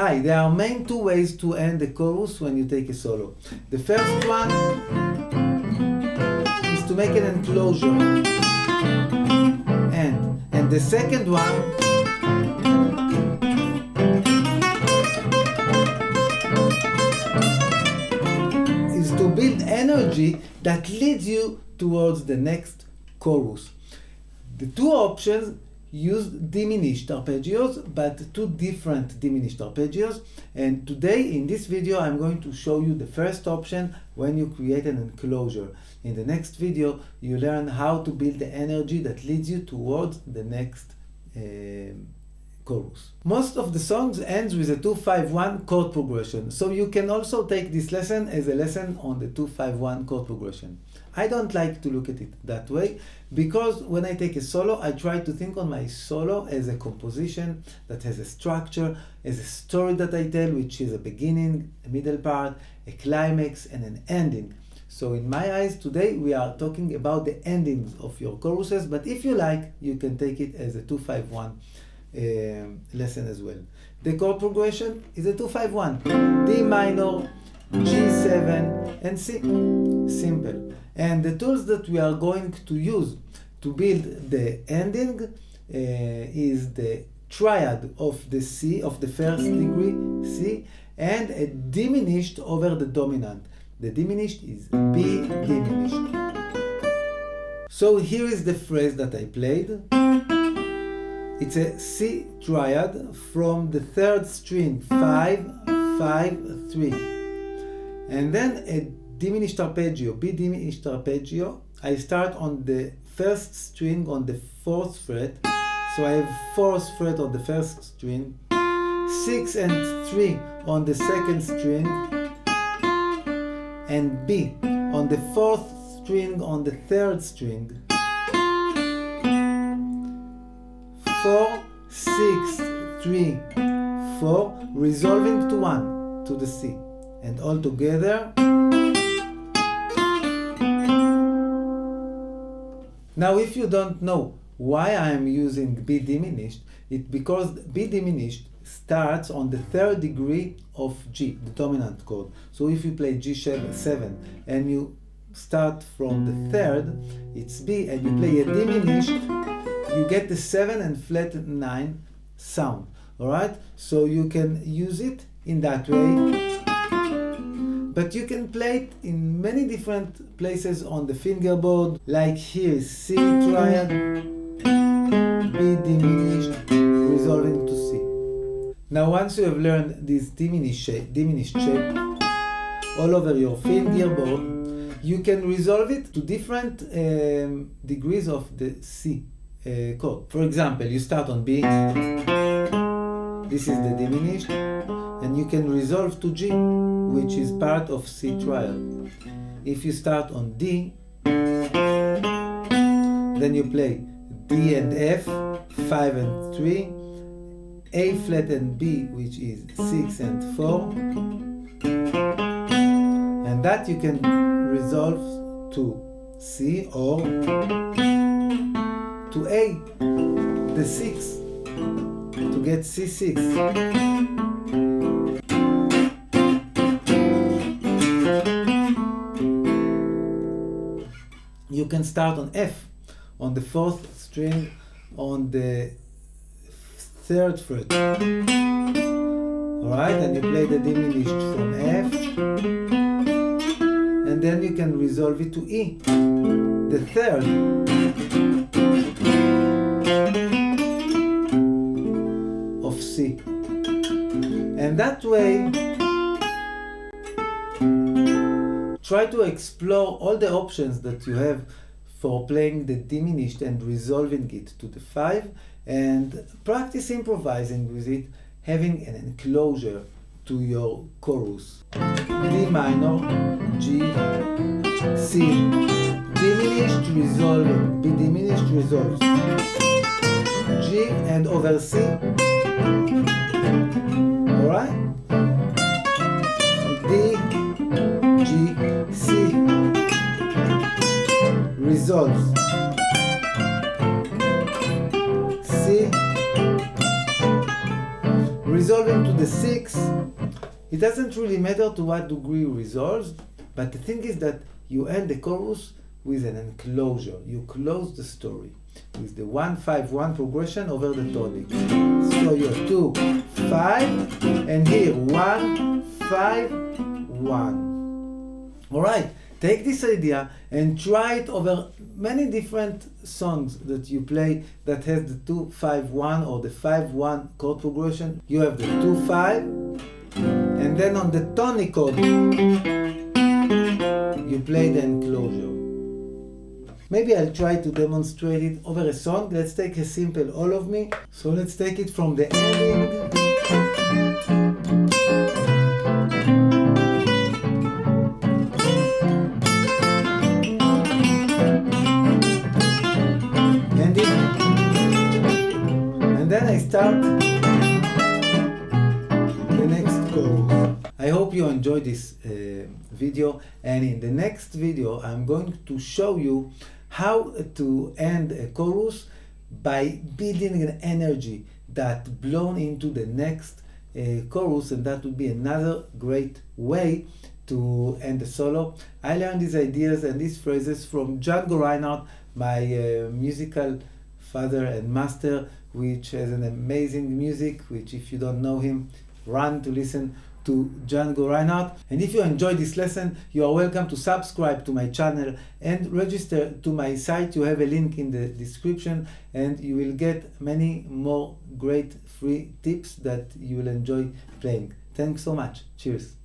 Hi, there are main two ways to end the chorus when you take a solo. The first one is to make an enclosure, and the second one is to build energy that leads you towards the next chorus. The two options use diminished arpeggios, but two different diminished arpeggios. And today in this video I'm going to show you the first option when you create an enclosure. In the next video you learn how to build the energy that leads you towards the next chorus. Most of the songs ends with a 2-5-1 chord progression, so you can also take this lesson as a lesson on the 2-5-1 chord progression. I don't like to look at it that way, because when I take a solo, I try to think on my solo as a composition that has a structure, as a story that I tell, which is a beginning, a middle part, a climax, and an ending. So in my eyes today we are talking about the endings of your choruses, but if you like, you can take it as a 2-5-1 lesson as well. The chord progression is a 2-5-1, D minor, G7 and C. Simple. And the tools that we are going to use to build the ending is the triad of the C, of the first degree C, and a diminished over the dominant. The diminished is B diminished. So here is the phrase that I played. It's a C triad from the third string, 5-5-3. And then a diminished arpeggio, B diminished arpeggio. I start on the first string on the 4th fret, so I have 4th fret on the first string, 6 and 3 on the 2nd string, and B on the 4th string on the 3rd string, 4, 6, 3, 4, resolving to 1, to the C, and all together. Now, if you don't know why I am using B diminished, it's because B diminished starts on the 3rd degree of G, the dominant chord. So if you play G7 and you start from the 3rd, it's B, and you play a diminished, you get the 7 and flat 9 sound. Alright? So you can use it in that way. But you can play it in many different places on the fingerboard, like here is C triad, B diminished, resolving to C. Now once you have learned this diminished shape all over your fingerboard, you can resolve it to different degrees of the C chord. For example, you start on B, this is the diminished, and you can resolve to G, which is part of C triad. If you start on D, then you play D and F, 5 and 3, A flat and B, which is 6 and 4, and that you can resolve to C or to A, the 6, to get C6. You can start on F, on the 4th string, on the 3rd fret. Alright, and you play the diminished from F, and then you can resolve it to E, the 3rd. Of C. And that way, try to explore all the options that you have for playing the diminished and resolving it to the 5, and practice improvising with it, having an enclosure to your chorus. D minor, G, C, diminished, resolving, B diminished, resolves, G and over C, alright? D, G, C, resolves, C, resolving to the 6, tonics. It doesn't really matter to what degree you resolve, but the thing is that you end the chorus with an enclosure. You close the story with the 1-5-1 progression over the tonic. So you have 2, 5, and here 1, 5, 1. Alright, take this idea and try it over many different songs that you play that has the 2-5-1 or the 5-1 chord progression. You have the 2-5, and then on the tonic chord you play the enclosure. Maybe I'll try to demonstrate it over a song. Let's take a simple All of Me. So let's take it from the ending. And then I start the next chorus. I hope you enjoyed this video, and in the next video I'm going to show you how to end a chorus by building an energy that blown into the next chorus, and that would be another great way to end the solo. I learned these ideas and these phrases from Django Reinhardt, my musical father and master, which has an amazing music, which if you don't know him, run to listen to Django Reinhardt. And if you enjoyed this lesson, you are welcome to subscribe to my channel and register to my site. You have a link in the description, and you will get many more great free tips that you will enjoy playing. Thanks so much. Cheers.